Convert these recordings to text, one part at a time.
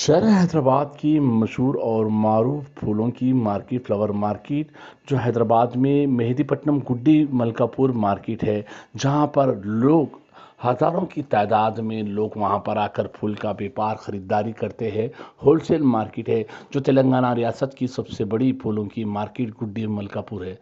शहर हैदराबाद की मशहूर और मारूफ फूलों की मार्केट फ्लावर मार्केट जो हैदराबाद में मेहदीपट्टनम गुड्डी मलकापुर मार्केट है, जहां पर लोग हज़ारों की तादाद में लोग वहां पर आकर फूल का व्यापार ख़रीदारी करते हैं। होलसेल मार्केट है जो तेलंगाना रियासत की सबसे बड़ी फूलों की मार्केट गुड्डी मलकापुर है।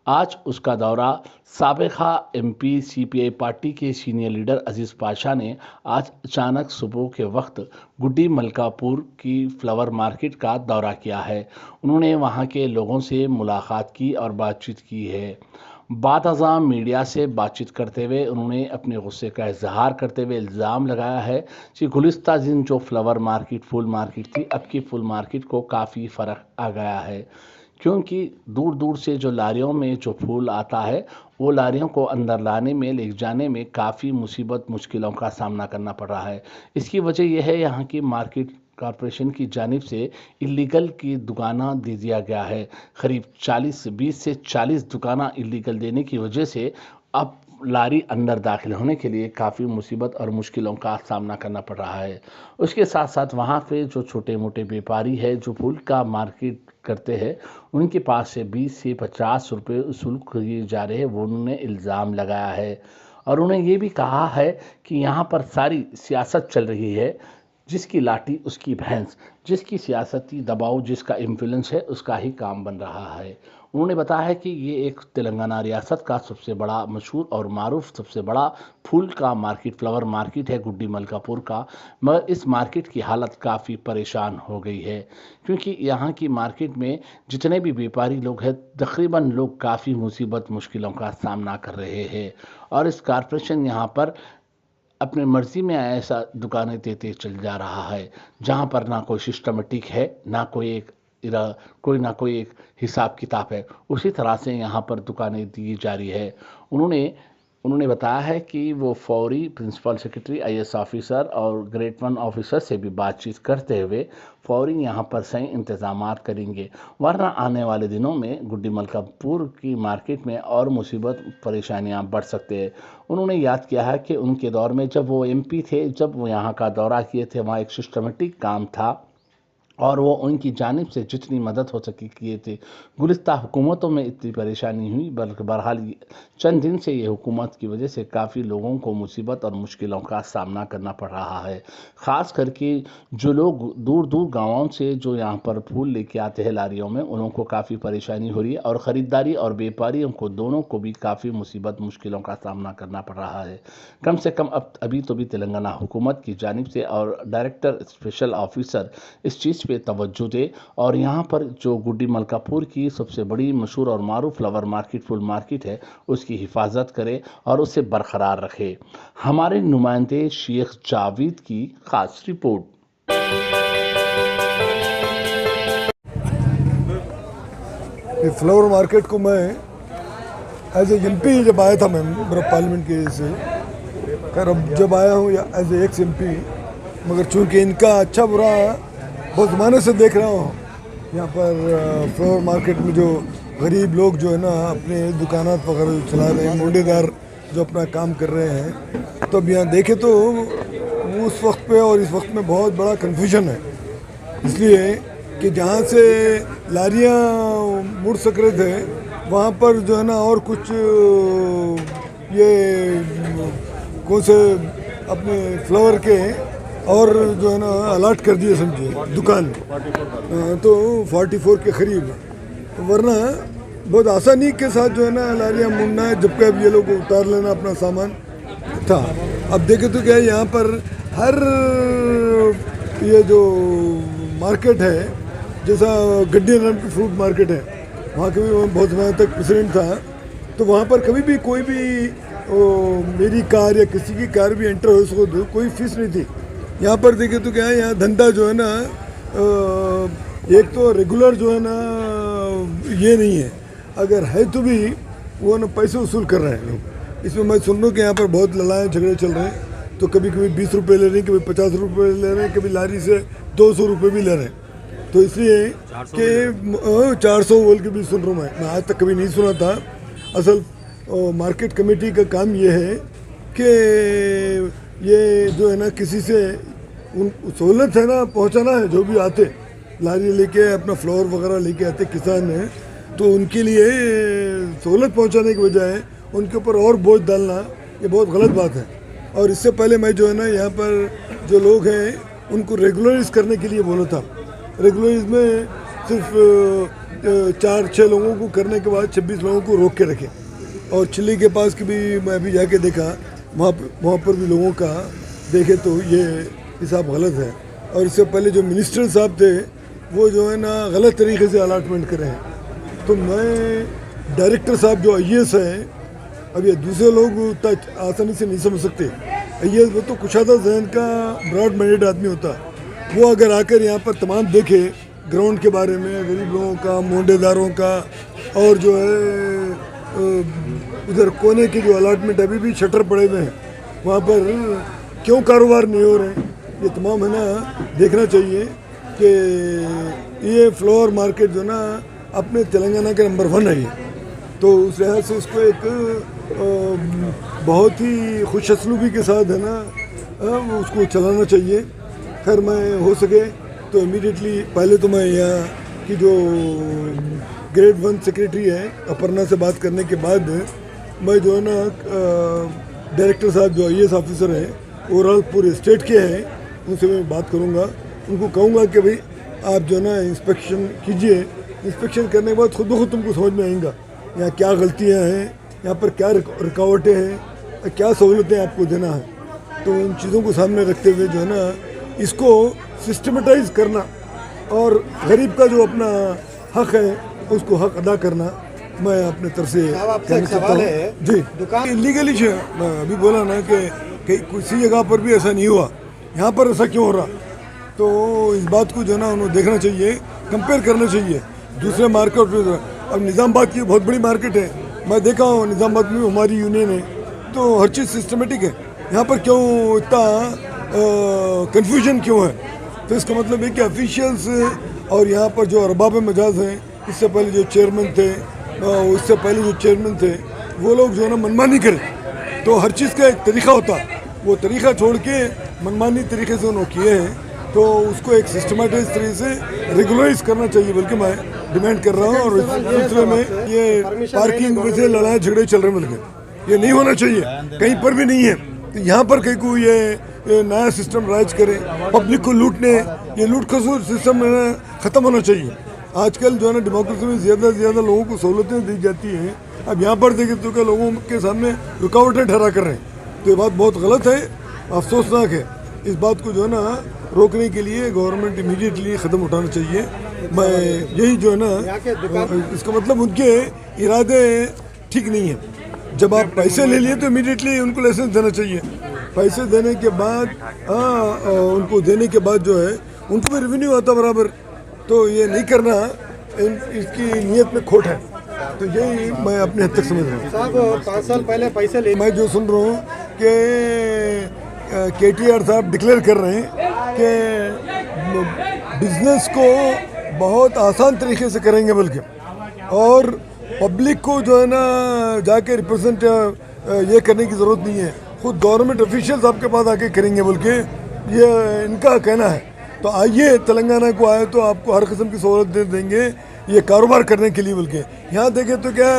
आज उसका दौरा साबिक़ा एमपी सीपीआई पार्टी के सीनियर लीडर अजीज़ पाशा ने आज अचानक सुबह के वक्त गुड्डी मलकापुर की फ्लावर मार्केट का दौरा किया है। उन्होंने वहां के लोगों से मुलाकात की और बातचीत की है। बाद अज़ां मीडिया से बातचीत करते हुए उन्होंने अपने गुस्से का इजहार करते हुए इल्ज़ाम लगाया है कि गुलिस्ता दिन जो फ्लावर मार्केट फूल मार्केट थी, अब की फूल मार्केट को काफ़ी फ़र्क आ गया है, क्योंकि दूर दूर से जो लारियों में जो फूल आता है वो लारियों को अंदर लाने में ले जाने में काफ़ी मुसीबत मुश्किलों का सामना करना पड़ रहा है। इसकी वजह यह है यहाँ की मार्केट कॉरपोरेशन की जानिब से इलीगल की दुकाना दे दिया गया है। करीब 20 से 40 दुकाना इलीगल देने की वजह से अब लारी अंदर दाखिल होने के लिए काफ़ी मुसीबत और मुश्किलों का सामना करना पड़ रहा है। उसके साथ साथ वहाँ पे जो छोटे मोटे व्यापारी है जो फूल का मार्केट करते हैं, उनके पास से 20 से 50 रुपये वसूल किए जा रहे हैं, वो उन्होंने इल्ज़ाम लगाया है। और उन्होंने ये भी कहा है कि यहाँ पर सारी सियासत चल रही है, जिसकी लाठी उसकी भैंस, जिसकी सियासती दबाव जिसका इन्फ्लुएंस है उसका ही काम बन रहा है। उन्होंने बताया है कि ये एक तेलंगाना रियासत का सबसे बड़ा मशहूर और मारूफ सबसे बड़ा फूल का मार्केट फ्लावर मार्केट है गुड्डी मलकापुर का, मगर इस मार्केट की हालत काफ़ी परेशान हो गई है, क्योंकि यहाँ की मार्केट में जितने भी व्यापारी लोग हैं तकरीबन लोग काफ़ी मुसीबत मुश्किलों का सामना कर रहे हैं। और इस कॉरपोरेशन यहाँ पर अपने मर्जी में ऐसा दुकानें देते चल जा रहा है, जहाँ पर ना कोई सिस्टमेटिक है, ना कोई एक कोई एक हिसाब किताब है। उसी तरह से यहाँ पर दुकानें दी जा रही है। उन्होंने उन्होंने बताया है कि वो फौरी प्रिंसिपल सेक्रेटरी आईएएस ऑफिसर और ग्रेड 1 ऑफिसर से भी बातचीत करते हुए फौरी यहाँ पर सही इंतजामात करेंगे, वरना आने वाले दिनों में गुड्डी मलकापुर की मार्केट में और मुसीबत परेशानियाँ बढ़ सकते हैं। उन्होंने याद किया है कि उनके दौर में जब वो एमपी थे, जब वो यहाँ का दौरा किए थे, वहाँ एक सिस्टमेटिक काम था और वो उनकी जानिब से जितनी मदद हो सकी किए थे। गुलिस्ता हुकूमतों में इतनी परेशानी हुई, बल्कि बहरहाल चंद दिन से ये हुकूमत की वजह से काफ़ी लोगों को मुसीबत और मुश्किलों का सामना करना पड़ रहा है। ख़ास करके जो लोग दूर दूर गाँवों से जो यहाँ पर फूल लेके आते हैं लारियों में, उन लोगों को काफ़ी परेशानी हो रही है और ख़रीदारी और व्यापारियों को दोनों को भी काफ़ी मुसीबत मुश्किलों का सामना करना पड़ रहा है। कम से कम अभी तो भी तेलंगाना हुकूमत की जानिब से और डायरेक्टर स्पेशल ऑफिसर इस चीज़ पे तवज्जो दे और यहाँ पर जो गुड्डी मलकापुर की सबसे बड़ी मशहूर और मारूफ फ्लावर मार्केट फूल मार्केट है उसकी हिफाजत करे और उसे बरकरार रखे। हमारे नुमाइंदे शेख जावेद की खास रिपोर्ट। ये फ्लावर मार्केट को मैं एज ए एमपी जब आया था मेंबर ऑफ पार्लियामेंट के से खैर अब जब आया हूँ या एज ए एक्स एमपी, मगर चूंकि इनका अच्छा बुरा बहुत ज़माने से देख रहा हूँ यहाँ पर फ्लावर मार्केट में जो गरीब लोग जो है ना अपने दुकानात वगैरह चला रहे हैं, मुंडेदार जो अपना काम कर रहे हैं, तो अब यहाँ देखे तो उस वक्त पे और इस वक्त में बहुत बड़ा कन्फ्यूजन है। इसलिए कि जहाँ से लारियाँ मुड़ सक रहे थे वहाँ पर जो है ना और कुछ ये कौन से अपने फ्लावर के और जो है ना अलर्ट कर दिए समझिए दुकान, तो 44 के करीब, वरना बहुत आसानी के साथ जो है ना लारियाँ मुड़ना है, जबकि अब ये लोग उतार लेना अपना सामान था। अब देखे तो क्या है यहाँ पर हर ये जो मार्केट है, जैसा गड्डी नाम की फ्रूट मार्केट है, वहाँ के भी बहुत समय तक प्रेसिडेंट था, तो वहाँ पर कभी भी कोई भी मेरी कार या किसी की कार भी एंटर हो सको तो कोई फीस नहीं थी। यहाँ पर देखे तो क्या है यहाँ धंधा जो है ना एक तो रेगुलर जो है ना ये नहीं है, अगर है तो भी वो ना पैसे वसूल कर रहे हैं लोग। इसमें मैं सुन रहा हूँ कि यहाँ पर बहुत लड़ाई झगड़े चल रहे हैं, तो कभी कभी 20 रुपये ले रहे हैं, कभी 50 रुपये ले रहे हैं, कभी लारी से 200 रुपये भी ले रहे हैं। तो इसलिए कि 400 बोल के भी सुन रहा हूँ मैं आज तक कभी नहीं सुना था। असल मार्केट कमेटी का काम ये है कि ये जो है ना किसी से उन सहूलत है ना पहुंचाना है, जो भी आते लारी लेके अपना फ्लावर वगैरह लेके आते किसान हैं, तो उनके लिए सहूलत पहुंचाने की बजाय उनके ऊपर और बोझ डालना ये बहुत गलत बात है। और इससे पहले मैं जो है ना यहाँ पर जो लोग हैं उनको रेगुलराइज करने के लिए बोला था। रेगुलराइज में सिर्फ 4-6 लोगों को करने के बाद 26 लोगों को रोक के रखे। और चिल्ली के पास की भी मैं अभी जाके देखा, वहाँ पर भी लोगों का देखे तो ये हिसाब गलत है। और इससे पहले जो मिनिस्टर साहब थे वो जो है ना गलत तरीके से अलाटमेंट करे हैं। तो मैं डायरेक्टर साहब जो IAS हैं, अब ये दूसरे लोग उतना आसानी से नहीं समझ सकते। IAS वो तो कुशादा जहन का ब्रॉड माइंडेड आदमी होता, वो अगर आकर यहाँ पर तमाम देखे ग्राउंड के बारे में, गरीब लोगों का, मोंडेदारों का, और जो है उधर कोने के जो अलाटमेंट अभी भी शटर पड़े हुए हैं वहाँ पर क्यों कारोबार नहीं हो रहे हैं, ये तमाम है ना देखना चाहिए कि ये फ्लावर मार्केट जो ना अपने तेलंगाना के नंबर 1 है ये। तो उस लिहाज से इसको एक बहुत ही खुशअस्लूबी के साथ है ना उसको चलाना चाहिए। खैर मैं हो सके तो इमीडिएटली पहले तो मैं यहाँ की जो ग्रेड 1 सेक्रेटरी है अपर्णा से बात करने के बाद मैं जो है ना डायरेक्टर साहब जो IAS ऑफिसर हैं ओवरऑल पूरे स्टेट के हैं, उनसे मैं बात करूँगा। उनको कहूँगा कि भाई आप जो है ना इंस्पेक्शन कीजिए। इंस्पेक्शन करने के बाद खुद ब खुद तुमको समझ में आएगा यहाँ क्या गलतियाँ हैं, यहाँ पर क्या रुकावटें हैं, क्या सहूलतें आपको देना है। तो उन चीज़ों को सामने रखते हुए जो है ना इसको सिस्टमेटाइज करना और गरीब का जो अपना हक है उसको हक अदा करना मैं अपने तरफ से कहना चाहता हूँ। जी दुकान इलीगली मैं अभी बोला ना कि किसी जगह पर भी ऐसा नहीं हुआ, यहाँ पर ऐसा क्यों हो रहा। तो इस बात को जो है ना उन्हें देखना चाहिए, कंपेयर करना चाहिए दूसरे मार्केट में। अब निज़ामाबाद की बहुत बड़ी मार्केट है, मैं देखा हूँ निज़ामाबाद में हमारी यूनियन है, तो हर चीज़ सिस्टमेटिक है। यहाँ पर क्यों इतना कन्फ्यूजन क्यों है? तो इसका मतलब है कि ऑफिशियल्स और यहाँ पर जो अरबाब मजाज हैं, इससे पहले जो चेयरमैन थे, उससे पहले जो चेयरमैन थे, वो लोग जो है ना मनमानी करें। तो हर चीज़ का एक तरीका होता है, वो तरीका छोड़ के मनमानी तरीके से उन्होंने किए हैं। तो उसको एक सिस्टमेटिक तरीके से रेगुलराइज करना चाहिए, बल्कि मैं डिमांड कर रहा हूँ। और इस सिलसिले में ये पार्किंग वजह लड़ाई झगड़े चल रहे हैं, बल्कि ये नहीं होना चाहिए, कहीं पर भी नहीं है। तो यहाँ पर कहीं को ये नया सिस्टम राइज करे, पब्लिक को लूटने, ये लूट खसूट सिस्टम ख़त्म होना चाहिए। आजकल जो है ना डेमोक्रेसी में ज़्यादा से ज़्यादा लोगों को सहूलतें दी जाती हैं, अब यहाँ पर देखें तो क्या लोगों के सामने रुकावटें ठहरा कर रहे हैं। तो ये बात बहुत गलत है, अफसोसनाक है। इस बात को जो है ना रोकने के लिए गवर्नमेंट इमीडिएटली क़दम उठाना चाहिए। मैं यही जो है ना इसका मतलब उनके इरादे ठीक नहीं है। जब आप पैसे ले लिए तो इमीडिएटली उनको लाइसेंस देना चाहिए। पैसे देने के बाद उनको देने के बाद जो है उनको भी रेवेन्यू आता बराबर। तो ये नहीं करना, इसकी नीयत में खोट है। तो यही मैं अपने हद तक समझ रहा हूँ। साहब 5 साल पहले पैसे ले, मैं जो सुन रहा हूँ कि KTR साहब डिक्लेयर कर रहे हैं कि बिजनेस को बहुत आसान तरीके से करेंगे, बल्कि और पब्लिक को जो है ना जाके रिप्रेजेंट ये करने की ज़रूरत नहीं है, खुद गवर्नमेंट ऑफिशियल्स आपके पास आके करेंगे, बल्कि ये इनका कहना है। तो आइए तेलंगाना को आए तो आपको हर किस्म की सहूलत दे देंगे ये कारोबार करने के लिए। बल्कि यहाँ देखें तो क्या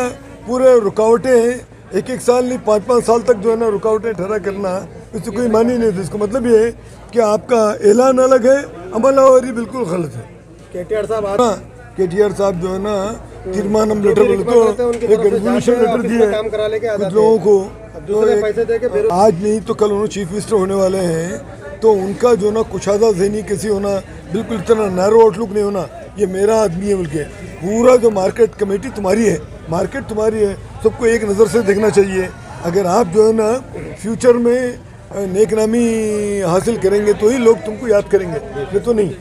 पूरे रुकावटें हैं, 1-1 साल नहीं 5-5 साल तक जो है ना रुकावटें ठहरा करना, इससे कोई मानी नहीं थी। इसका मतलब ये है कि आपका ऐलान अलग है, अमलावरी बिल्कुल गलत है। KTR साहब KTR साहब जो है ना तीर्मानम लेटर बोले तो एक रेजोल्यूशन लेटर दिया कुछ लोगों को, तो पैसे दे के आज नहीं तो कल उन्होंने चीफ मिनिस्टर होने वाले हैं, तो उनका जो ना कुशादा ज़हनी किसी होना, बिल्कुल इतना नैरो आउटलुक नहीं होना, ये मेरा आदमी है। बल्कि पूरा जो मार्केट कमेटी तुम्हारी है, मार्केट तुम्हारी है, सबको एक नज़र से देखना चाहिए। अगर आप जो है ना फ्यूचर में नेक नामी हासिल करेंगे तो ही लोग तुमको याद करेंगे, नहीं तो नहीं।